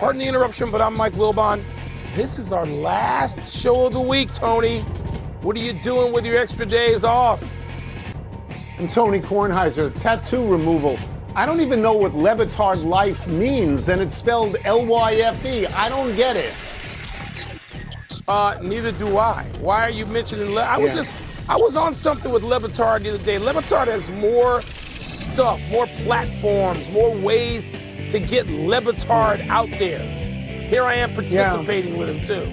Pardon the interruption, but I'm Mike Wilbon. This is our last show of the week, Tony. What are you doing with your extra days off? I'm Tony Kornheiser. Tattoo removal. I don't even know what Levitard life means, and it's spelled L-Y-F-E. I don't get it. Neither do I. Why are you mentioning I was on something with Levitard the other day. Levitard has more stuff, more platforms, more ways to get Levitard out there. Here I am participating with him too.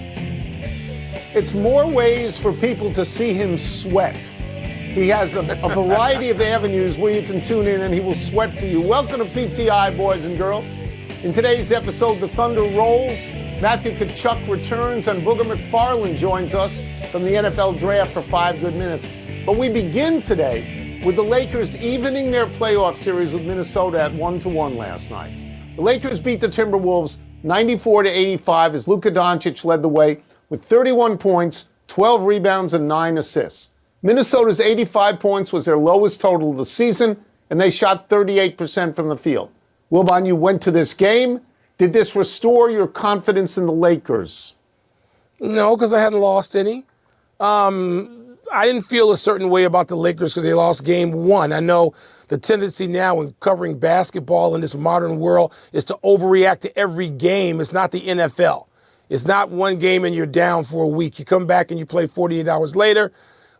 It's more ways for people to see him sweat. He has a variety of avenues where you can tune in and he will sweat for you. Welcome to PTI, boys and girls. In today's episode, the Thunder rolls, Matthew Tkachuk returns, and Booger McFarland joins us from the NFL Draft for 5 good minutes. But we begin today with the Lakers evening their playoff series with Minnesota at 1-1 last night. The Lakers beat the Timberwolves 94-85 as Luka Doncic led the way with 31 points, 12 rebounds, and 9 assists. Minnesota's 85 points was their lowest total of the season, and they shot 38% from the field. Wilbon, you went to this game. Did this restore your confidence in the Lakers? No, because I hadn't lost any. I didn't feel a certain way about the Lakers because they lost game one. I know the tendency now in covering basketball in this modern world is to overreact to every game. It's not the NFL. It's not one game and you're down for a week. You come back and you play 48 hours later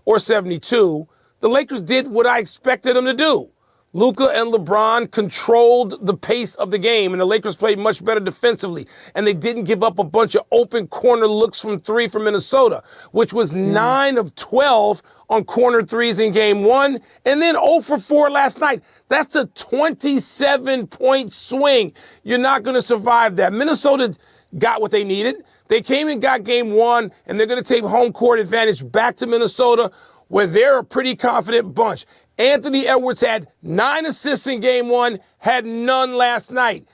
or 72. The Lakers did what I expected them to do. Luka and LeBron controlled the pace of the game, and the Lakers played much better defensively. And they didn't give up a bunch of open corner looks from three from Minnesota, which was 9 of 12 on corner threes in game one, and then 0 for 4 last night. That's a 27-point swing. You're not going to survive that. Minnesota got what they needed. They came and got game one, and they're going to take home court advantage back to Minnesota, where they're a pretty confident bunch. Anthony Edwards had 9 assists in game one, had none last night.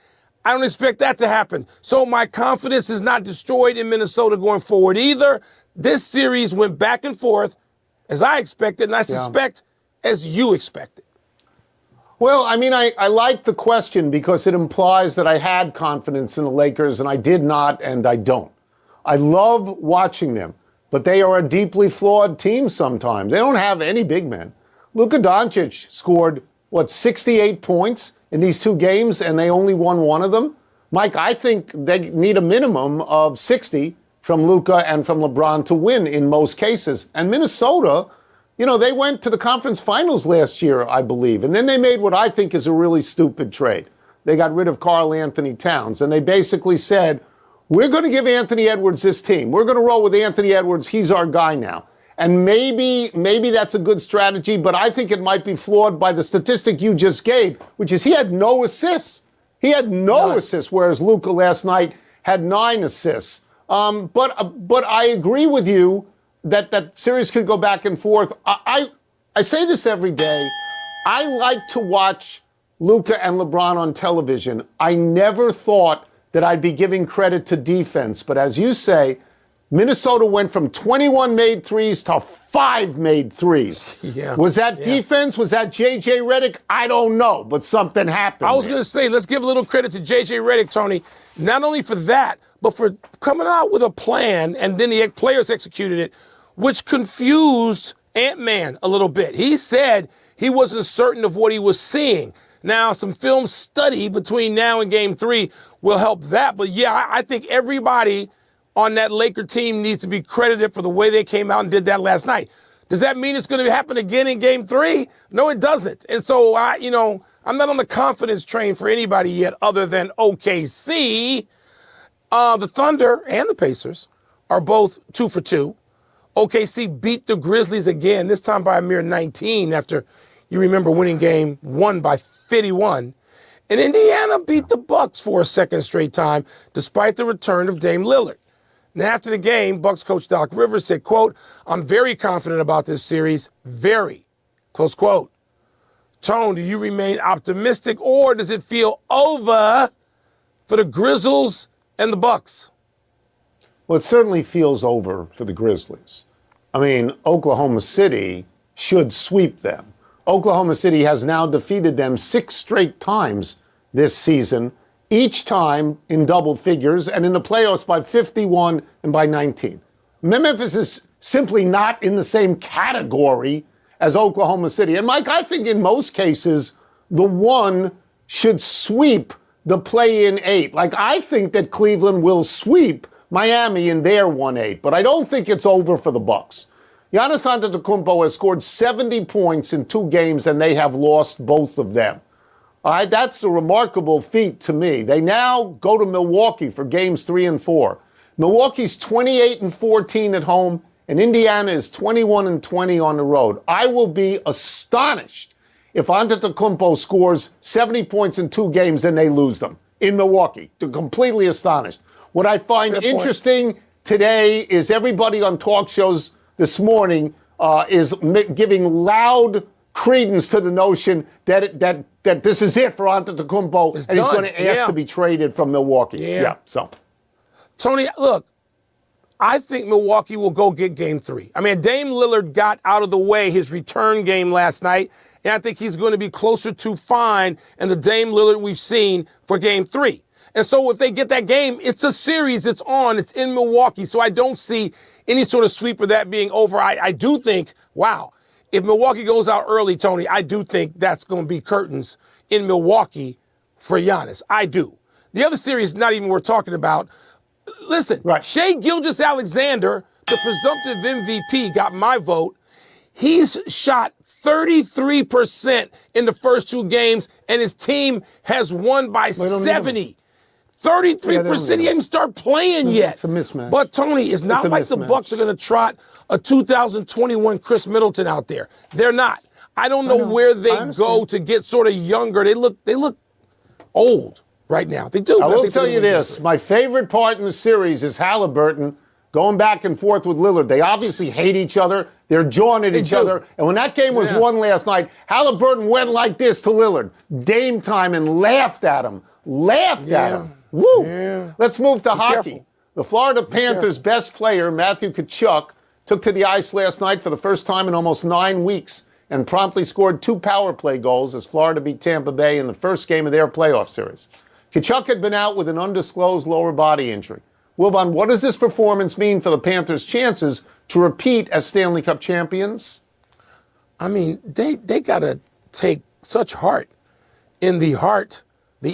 I don't expect that to happen. So my confidence is not destroyed in Minnesota going forward either. This series went back and forth as I expected, and I suspect as you expected. Well, I mean, I like the question because it implies that I had confidence in the Lakers, and I did not, and I don't. I love watching them, but they are a deeply flawed team sometimes. They don't have any big men. Luka Doncic scored, 68 points in these 2 games, and they only won one of them? Mike, I think they need a minimum of 60 from Luka and from LeBron to win in most cases. And Minnesota, they went to the conference finals last year, I believe, and then they made what I think is a really stupid trade. They got rid of Karl Anthony Towns, and they basically said, we're going to give Anthony Edwards this team. We're going to roll with Anthony Edwards. He's our guy now. And maybe that's a good strategy, but I think it might be flawed by the statistic you just gave, which is he had no assists. He had no assists, whereas Luka last night had 9 assists. But I agree with you that series could go back and forth. I say this every day. I like to watch Luka and LeBron on television. I never thought that I'd be giving credit to defense, but as you say, Minnesota went from 21 made threes to 5 made threes. Yeah. Was that defense? Was that J.J. Redick? I don't know, but something happened. I was going to say, let's give a little credit to J.J. Redick, Tony, not only for that, but for coming out with a plan, and then the players executed it, which confused Ant-Man a little bit. He said he wasn't certain of what he was seeing. Now, some film study between now and game 3 will help that. But, I think everybody on that Laker team needs to be credited for the way they came out and did that last night. Does that mean it's going to happen again in game 3? No, it doesn't. And so, I'm not on the confidence train for anybody yet other than OKC. The Thunder and the Pacers are both 2 for 2. OKC beat the Grizzlies again, this time by a mere 19 after, you remember, winning game 1 by 51. And Indiana beat the Bucks for a second straight time, despite the return of Dame Lillard. And after the game, Bucks coach Doc Rivers said, quote, "I'm very confident about this series, very," close quote. Tone, do you remain optimistic, or does it feel over for the Grizzlies and the Bucks? Well, it certainly feels over for the Grizzlies. I mean, Oklahoma City should sweep them. Oklahoma City has now defeated them 6 straight times this season, each time in double figures, and in the playoffs by 51 and by 19. Memphis is simply not in the same category as Oklahoma City. And Mike, I think in most cases, the one should sweep the play-in 8. Like, I think that Cleveland will sweep Miami in their 1-8, but I don't think it's over for the Bucks. Giannis Antetokounmpo has scored 70 points in 2 games, and they have lost both of them. All right, that's a remarkable feat to me. They now go to Milwaukee for games 3 and 4. Milwaukee's 28-14 at home, and Indiana is 21-20 on the road. I will be astonished if Antetokounmpo scores 70 points in 2 games and they lose them in Milwaukee. They're completely astonished. What I find interesting today is everybody on talk shows this morning is giving loud credence to the notion that this is it for Antetokounmpo, and he's going to ask to be traded from Milwaukee. Yeah. So, Tony, look, I think Milwaukee will go get game 3. I mean, Dame Lillard got out of the way his return game last night, and I think he's going to be closer to fine in the Dame Lillard we've seen for game 3. And so if they get that game, it's a series, it's on, it's in Milwaukee. So I don't see any sort of sweep of that being over. I do think, wow, if Milwaukee goes out early, Tony, I do think that's going to be curtains in Milwaukee for Giannis. I do. The other series is not even worth talking about. Listen, Shai Gilgeous-Alexander, the presumptive MVP, got my vote. He's shot 33% in the first 2 games, and his team has won by 70. 33%, he didn't start playing yet. It's a mismatch. But, Tony, it's not like the Bucks are going to trot a 2021 Chris Middleton out there. They're not. I don't know where they go to get sort of younger. They look old right now. They do. I will tell you this. My favorite part in the series is Halliburton going back and forth with Lillard. They obviously hate each other. They're jawing at each other. And when that game was won last night, Halliburton went like this to Lillard. Dame time, and laughed at him. At him. Woo! Yeah. Let's move to hockey. Careful. The Florida Panthers' best player, Matthew Tkachuk, took to the ice last night for the first time in almost 9 weeks and promptly scored 2 power play goals as Florida beat Tampa Bay in the first game of their playoff series. Tkachuk had been out with an undisclosed lower body injury. Wilbon, what does this performance mean for the Panthers' chances to repeat as Stanley Cup champions? I mean, they got to take such heart in the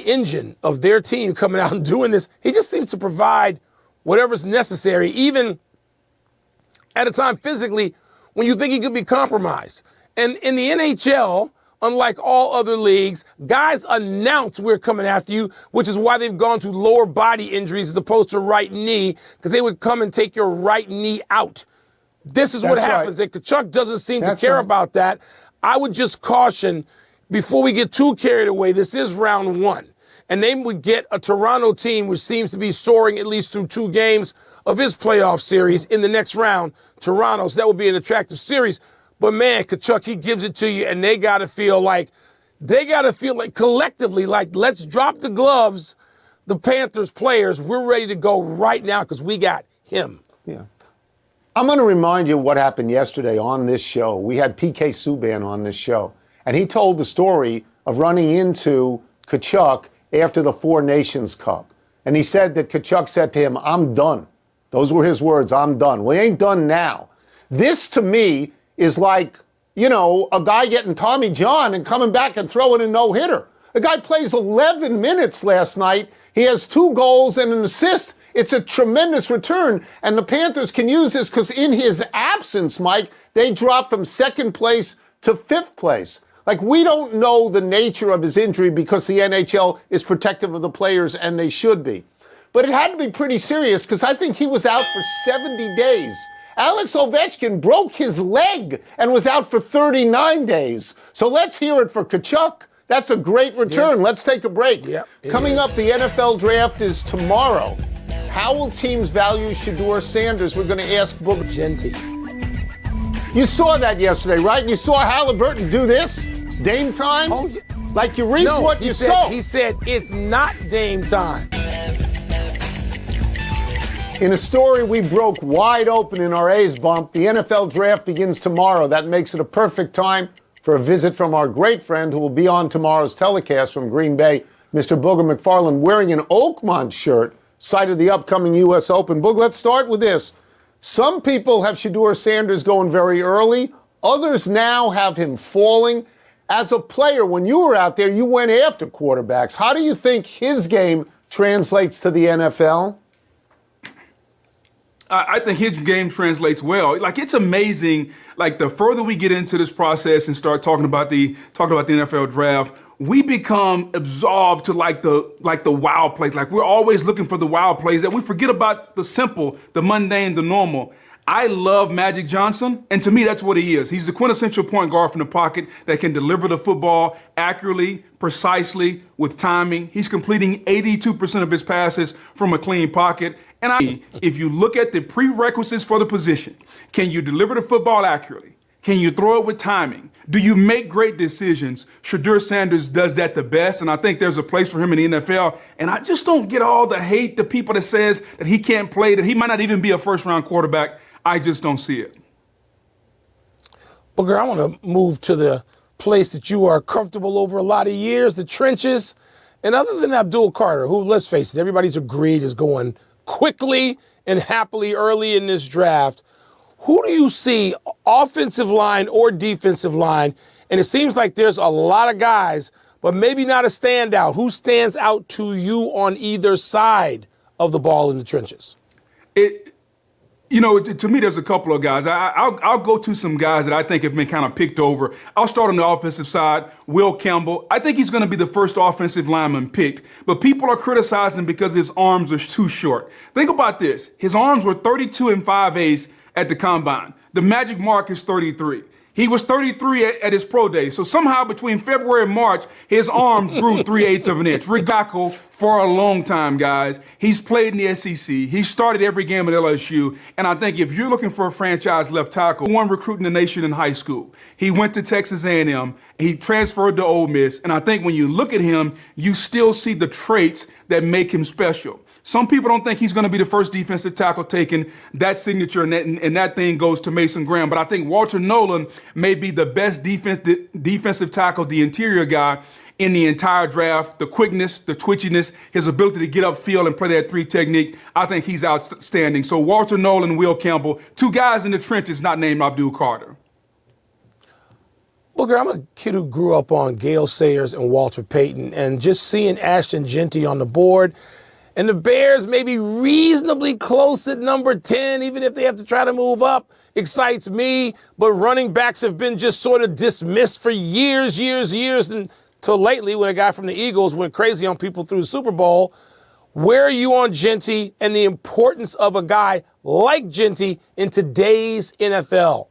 engine of their team coming out and doing this. He just seems to provide whatever's necessary, even at a time physically when you think he could be compromised. And in the NHL, unlike all other leagues, guys announce we're coming after you, which is why they've gone to lower body injuries as opposed to right knee, because they would come and take your right knee out. This is what happens. And Tkachuk doesn't seem to care about that. I would just caution, before we get too carried away, this is round 1. And they would get a Toronto team which seems to be soaring at least through 2 games of his playoff series in the next round, Toronto. So that would be an attractive series. But, man, Tkachuk, he gives it to you, and they got to feel like collectively, like, let's drop the gloves, the Panthers players. We're ready to go right now because we got him. Yeah. I'm going to remind you what happened yesterday on this show. We had PK Subban on this show. And he told the story of running into Tkachuk after the 4 Nations Cup. And he said that Tkachuk said to him, "I'm done." Those were his words, "I'm done." Well, he ain't done now. This, to me, is like, a guy getting Tommy John and coming back and throwing a no-hitter. The guy plays 11 minutes last night. He has 2 goals and an assist. It's a tremendous return. And the Panthers can use this because in his absence, Mike, they dropped from 2nd place to 5th place. Like, we don't know the nature of his injury because the NHL is protective of the players, and they should be. But it had to be pretty serious because I think he was out for 70 days. Alex Ovechkin broke his leg and was out for 39 days. So let's hear it for Tkachuk. That's a great return. Yeah. Let's take a break. Yep, Coming up, the NFL draft is tomorrow. How will teams value Shedeur Sanders? We're going to ask Booker Genti. You saw that yesterday, right? You saw Halliburton do this? Dame time? Oh, yeah. Like you reap what you sow. He said it's not Dame time. In a story we broke wide open in our A's bump, the NFL draft begins tomorrow. That makes it a perfect time for a visit from our great friend who will be on tomorrow's telecast from Green Bay, Mr. Booger McFarland, wearing an Oakmont shirt, cited the upcoming U.S. Open. Boog, let's start with this. Some people have Shedeur Sanders going very early. Others now have him falling. As a player, when you were out there, you went after quarterbacks. How do you think his game translates to the NFL? I think his game translates well. Like, it's amazing. Like, the further we get into this process and start talking about the NFL draft, we become absolved to like the wow plays. Like, we're always looking for the wow plays that we forget about the simple, the mundane, the normal. I love Magic Johnson, and to me, that's what he is. He's the quintessential point guard from the pocket that can deliver the football accurately, precisely, with timing. He's completing 82% of his passes from a clean pocket. And if you look at the prerequisites for the position, can you deliver the football accurately? Can you throw it with timing? Do you make great decisions? Shedeur Sanders does that the best, and I think there's a place for him in the NFL. And I just don't get all the hate, the people that says that he can't play, that he might not even be a first-round quarterback. I just don't see it. Booger, I want to move to the place that you are comfortable over a lot of years, the trenches. And other than Abdul Carter, who, let's face it, everybody's agreed is going quickly and happily early in this draft, who do you see, offensive line or defensive line? And it seems like there's a lot of guys, but maybe not a standout. Who stands out to you on either side of the ball in the trenches? To me, there's a couple of guys. I'll go to some guys that I think have been kind of picked over. I'll start on the offensive side. Will Campbell. I think he's going to be the first offensive lineman picked, but people are criticizing him because his arms are too short. Think about this. His arms were 32 and 5/8 at the combine. The magic mark is 33. He was 33 at his pro day. So somehow between February and March, his arms grew 3/8 of an inch. Rigaco for a long time, guys. He's played in the SEC. He started every game at LSU. And I think if you're looking for a franchise left tackle, one recruit in the nation in high school. He went to Texas A&M. He transferred to Ole Miss. And I think when you look at him, you still see the traits that make him special. Some people don't think he's going to be the first defensive tackle taken. That signature and that thing goes to Mason Graham. But I think Walter Nolan may be the best defensive tackle, the interior guy in the entire draft. The quickness, the twitchiness, his ability to get upfield and play that three technique, I think he's outstanding. So Walter Nolan, Will Campbell, two guys in the trenches not named Abdul Carter. Booger, I'm a kid who grew up on Gale Sayers and Walter Payton, and just seeing Ashton Jeanty on the board, and the Bears may be reasonably close at number 10, even if they have to try to move up, excites me. But running backs have been just sort of dismissed for years, until lately when a guy from the Eagles went crazy on people through the Super Bowl. Where are you on Jeanty and the importance of a guy like Jeanty in today's NFL?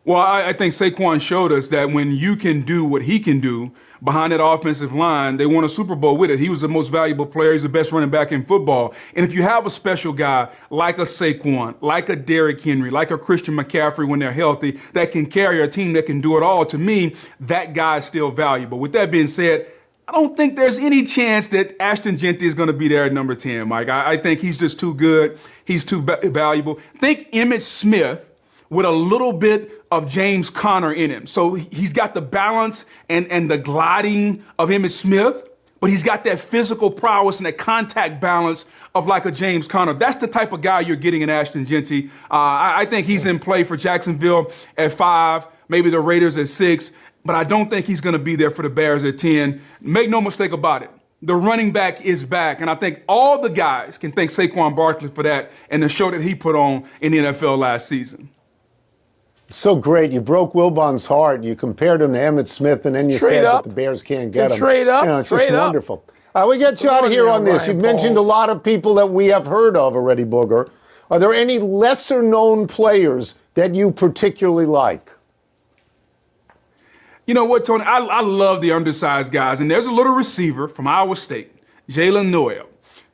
Well, I think Saquon showed us that when you can do what he can do behind that offensive line, they won a Super Bowl with it. He was the most valuable player. He's the best running back in football. And if you have a special guy like a Saquon, like a Derrick Henry, like a Christian McCaffrey when they're healthy, that can carry a team that can do it all, to me, that guy is still valuable. With that being said, I don't think there's any chance that Ashton Jeanty is going to be there at number 10, Mike. I think he's just too good. He's too valuable. Think Emmitt Smith with a little bit of James Conner in him. So he's got the balance and the gliding of Emmitt Smith, but he's got that physical prowess and that contact balance of like a James Conner. That's the type of guy you're getting in Ashton Jeanty. I think he's in play for Jacksonville at 5, maybe the Raiders at 6, but I don't think he's going to be there for the Bears at 10. Make no mistake about it. The running back is back, and I think all the guys can thank Saquon Barkley for that and the show that he put on in the NFL last season. So great. You broke Wilbon's heart. You compared him to Emmitt Smith, and then you said that the Bears can't get him. Trade up. It's just wonderful. We get you out of here on this. You've mentioned a lot of people that we have heard of already, Booger. Are there any lesser-known players that you particularly like? You know what, Tony? I love the undersized guys, and there's a little receiver from Iowa State, Jalen Noel.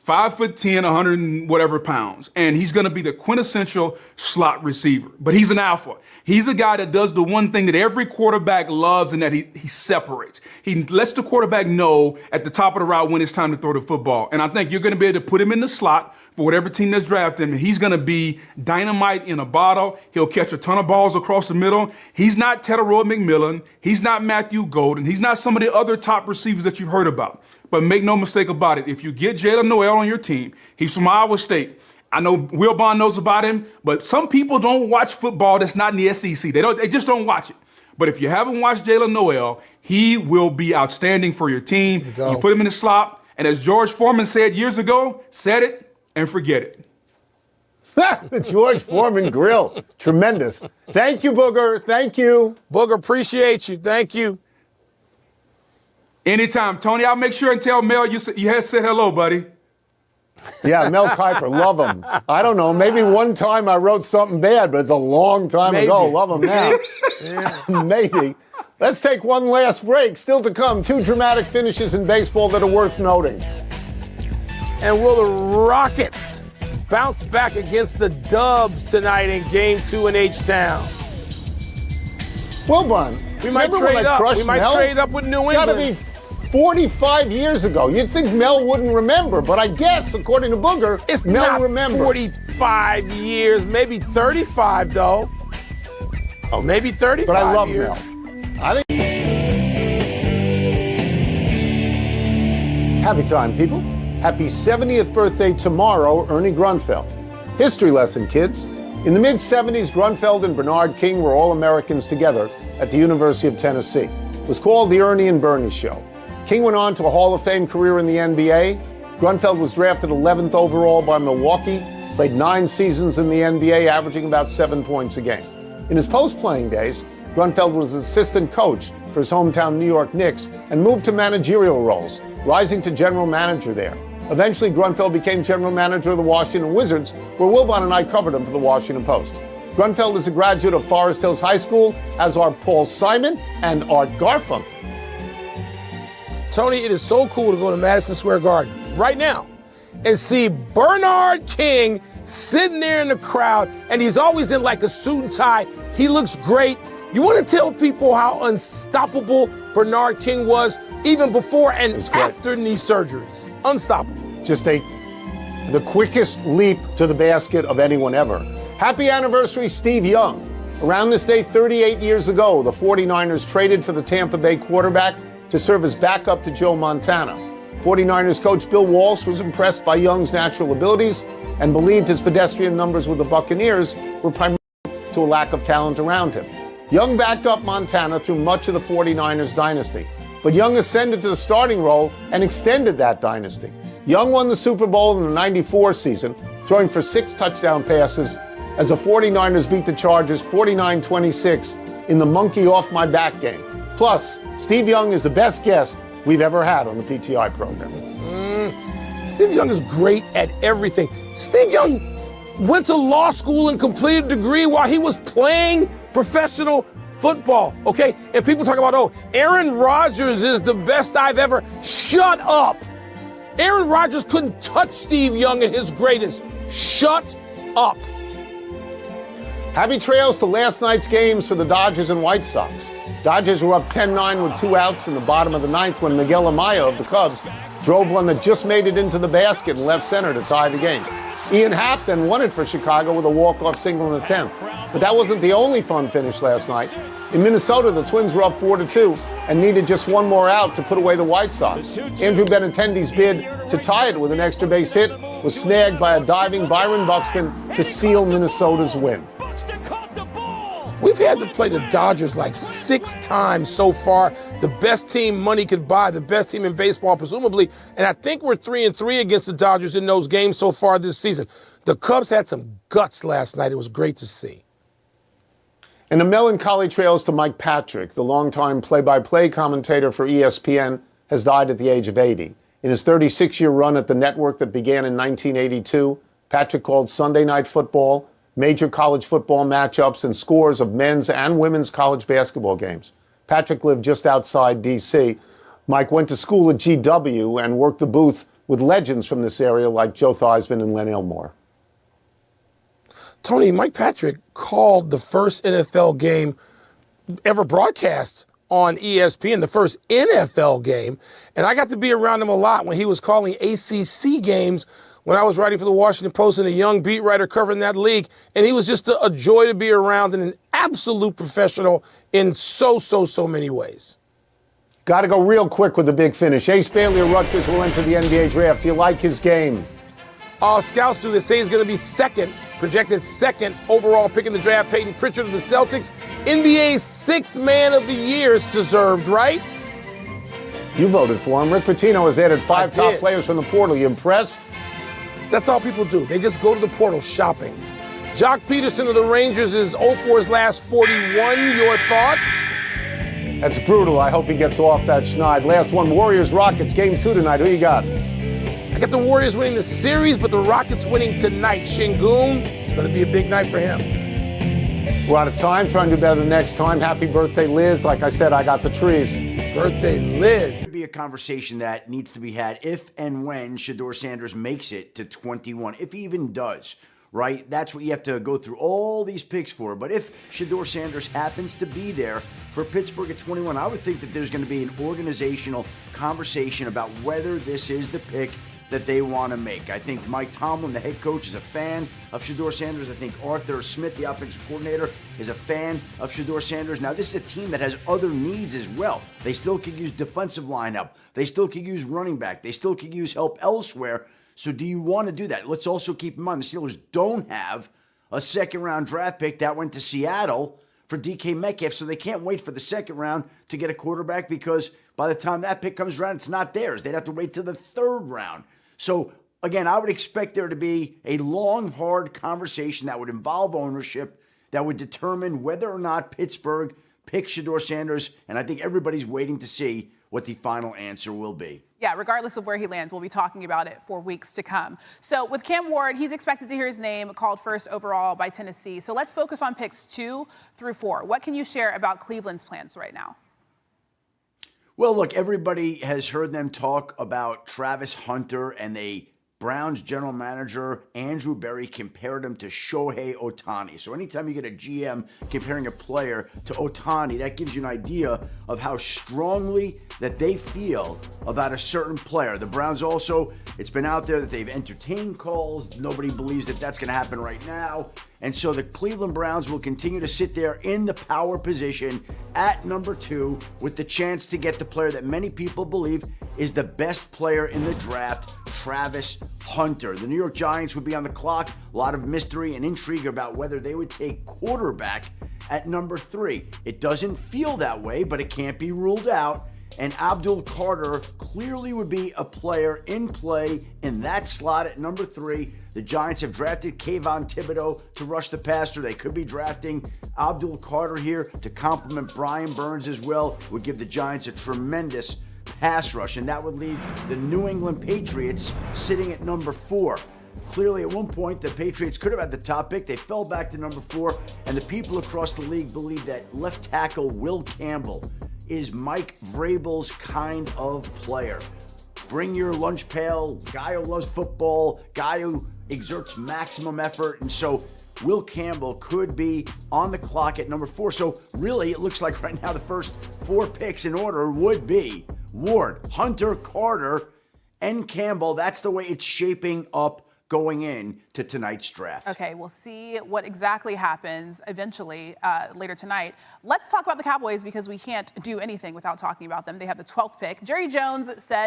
5'10", 100 and whatever pounds, and he's going to be the quintessential slot receiver. But he's an alpha. He's a guy that does the one thing that every quarterback loves, and that he separates. He lets the quarterback know at the top of the route when it's time to throw the football. And I think you're going to be able to put him in the slot for whatever team that's drafted him, and he's going to be dynamite in a bottle. He'll catch a ton of balls across the middle. He's not Tedoroy McMillan. He's not Matthew Golden. He's not some of the other top receivers that you've heard about. But make no mistake about it, if you get Jalen Noel on your team, he's from Iowa State. I know Will Bond knows about him, but some people don't watch football that's not in the SEC. They just don't watch it. But if you haven't watched Jalen Noel, he will be outstanding for your team. You put him in the slot, and as George Foreman said years ago, set it and forget it. The George Foreman grill. Tremendous. Thank you, Booger. Thank you. Booger, appreciate you. Thank you. Anytime. Tony, I'll make sure and tell Mel you had said hello, buddy. Yeah, Mel Kiper, love him. I don't know, maybe one time I wrote something bad, but it's a long time ago. Love him now. Yeah. Maybe. Let's take one last break. Still to come, 2 dramatic finishes in baseball that are worth noting. And will the Rockets bounce back against the Dubs tonight in Game 2 in H-Town? Wilbon, we might trade up. We might trade up with New England. It's got to be 45 years ago. You'd think Mel wouldn't remember, but I guess, according to Booger, it's Mel not remembers. 45 years, maybe 35, though. Oh, maybe 35 but I love years. Mel. I think. Happy time, people. Happy 70th birthday tomorrow, Ernie Grunfeld. History lesson, kids. In the mid-70s, Grunfeld and Bernard King were All-Americans together at the University of Tennessee. It was called the Ernie and Bernie Show. King went on to a Hall of Fame career in the NBA. Grunfeld was drafted 11th overall by Milwaukee, played 9 seasons in the NBA, averaging about 7 points a game. In his post-playing days, Grunfeld was assistant coach for his hometown New York Knicks and moved to managerial roles, rising to general manager there. Eventually, Grunfeld became general manager of the Washington Wizards, where Wilbon and I covered him for the Washington Post. Grunfeld is a graduate of Forest Hills High School, as are Paul Simon and Art Garfunkel. Tony, it is so cool to go to Madison Square Garden right now and see Bernard King sitting there in the crowd, and he's always in like a suit and tie. He looks great. You want to tell people how unstoppable Bernard King was even before and after knee surgeries? Unstoppable. Just the quickest leap to the basket of anyone ever. Happy anniversary, Steve Young. Around this day 38 years ago, the 49ers traded for the Tampa Bay quarterback to serve as backup to Joe Montana. 49ers coach Bill Walsh was impressed by Young's natural abilities and believed his pedestrian numbers with the Buccaneers were primarily to a lack of talent around him. Young backed up Montana through much of the 49ers dynasty, but Young ascended to the starting role and extended that dynasty. Young won the Super Bowl in the '94 season, throwing for 6 touchdown passes as the 49ers beat the Chargers 49-26 in the monkey off my back game. Plus, Steve Young is the best guest we've ever had on the PTI program. Steve Young is great at everything. Steve Young went to law school and completed a degree while he was playing professional football, okay? And people talk about, oh, Aaron Rodgers is the best I've ever. Shut up. Aaron Rodgers couldn't touch Steve Young at his greatest. Shut up. Happy trails to last night's games for the Dodgers and White Sox. Dodgers were up 10-9 with 2 outs in the bottom of the 9th when Miguel Amaya of the Cubs drove one that just made it into the basket in left center to tie the game. Ian Happ then won it for Chicago with a walk-off single in the 10th. But that wasn't the only fun finish last night. In Minnesota, the Twins were up 4-2 and needed just one more out to put away the White Sox. Andrew Benintendi's bid to tie it with an extra base hit was snagged by a diving Byron Buxton to seal Minnesota's win. We've had to play the Dodgers like 6 times so far. The best team money could buy, the best team in baseball, presumably. And I think we're 3-3 against the Dodgers in those games so far this season. The Cubs had some guts last night. It was great to see. And the melancholy trails to Mike Patrick, the longtime play-by-play commentator for ESPN, has died at the age of 80. In his 36-year run at the network that began in 1982, Patrick called Sunday Night Football, major college football matchups, and scores of men's and women's college basketball games. Patrick lived just outside D.C. Mike went to school at GW and worked the booth with legends from this area like Joe Theismann and Len Elmore. Tony, Mike Patrick called the first NFL game ever broadcast on ESPN, the first NFL game. And I got to be around him a lot when he was calling ACC games when I was writing for the Washington Post and a young beat writer covering that league. And he was just a joy to be around and an absolute professional in so many ways. Got to go real quick with the big finish. Ace Bailey of Rutgers will enter the NBA draft. Do you like his game? Scouts do. They say he's going to be projected second overall pick in the draft. Peyton Pritchard of the Celtics, NBA's sixth man of the year, is deserved, right? You voted for him. Rick Pitino has added 5 top players from the portal. You impressed? That's all people do. They just go to the portal shopping. Jock Peterson of the Rangers is 0 for his last 41. Your thoughts? That's brutal. I hope he gets off that schneid. Last one, Warriors-Rockets, game 2 tonight. Who you got? I got the Warriors winning the series, but the Rockets winning tonight. Shingun, it's going to be a big night for him. We're out of time. Try and do better next time. Happy birthday, Liz. Like I said, I got the trees. Birthday, Liz. Could be a conversation that needs to be had if and when Shedeur Sanders makes it to 21, if he even does, right? That's what you have to go through all these picks for. But if Shedeur Sanders happens to be there for Pittsburgh at 21, I would think that there's going to be an organizational conversation about whether this is the pick that they want to make. I think Mike Tomlin, the head coach, is a fan of Shedeur Sanders. I think Arthur Smith, the offensive coordinator, is a fan of Shedeur Sanders. Now, this is a team that has other needs as well. They still could use defensive lineup. They still could use running back. They still could use help elsewhere. So do you want to do that? Let's also keep in mind the Steelers don't have a second-round draft pick that went to Seattle for DK Metcalf, so they can't wait for the second round to get a quarterback because by the time that pick comes around, it's not theirs. They'd have to wait till the third round. So, again, I would expect there to be a long, hard conversation that would involve ownership that would determine whether or not Pittsburgh picks Shedeur Sanders, and I think everybody's waiting to see what the final answer will be. Yeah, regardless of where he lands, we'll be talking about it for weeks to come. So with Cam Ward, he's expected to hear his name called first overall by Tennessee. So let's focus on picks 2 through 4. What can you share about Cleveland's plans right now? Well, look, everybody has heard them talk about Travis Hunter, and Browns general manager Andrew Berry compared him to Shohei Ohtani. So anytime you get a GM comparing a player to Ohtani, that gives you an idea of how strongly that they feel about a certain player. The Browns also, it's been out there that they've entertained calls. Nobody believes that that's going to happen right now. And so the Cleveland Browns will continue to sit there in the power position at number 2 with the chance to get the player that many people believe is the best player in the draft, Travis Hunter. The New York Giants would be on the clock. A lot of mystery and intrigue about whether they would take quarterback at number 3. It doesn't feel that way, but it can't be ruled out. And Abdul Carter clearly would be a player in play in that slot at number 3. The Giants have drafted Kayvon Thibodeau to rush the passer. They could be drafting Abdul Carter here to complement Brian Burns as well. Would give the Giants a tremendous pass rush, and that would leave the New England Patriots sitting at number 4. Clearly, at one point, the Patriots could have had the top pick. They fell back to number 4, and the people across the league believe that left tackle Will Campbell is Mike Vrabel's kind of player. Bring your lunch pail, guy who loves football, guy who exerts maximum effort, and so Will Campbell could be on the clock at number 4. So really, it looks like right now the first 4 picks in order would be Ward, Hunter, Carter, and Campbell. That's the way it's shaping up going in to tonight's draft. Okay, we'll see what exactly happens eventually later tonight. Let's talk about the Cowboys because we can't do anything without talking about them. They have the 12th pick. Jerry Jones said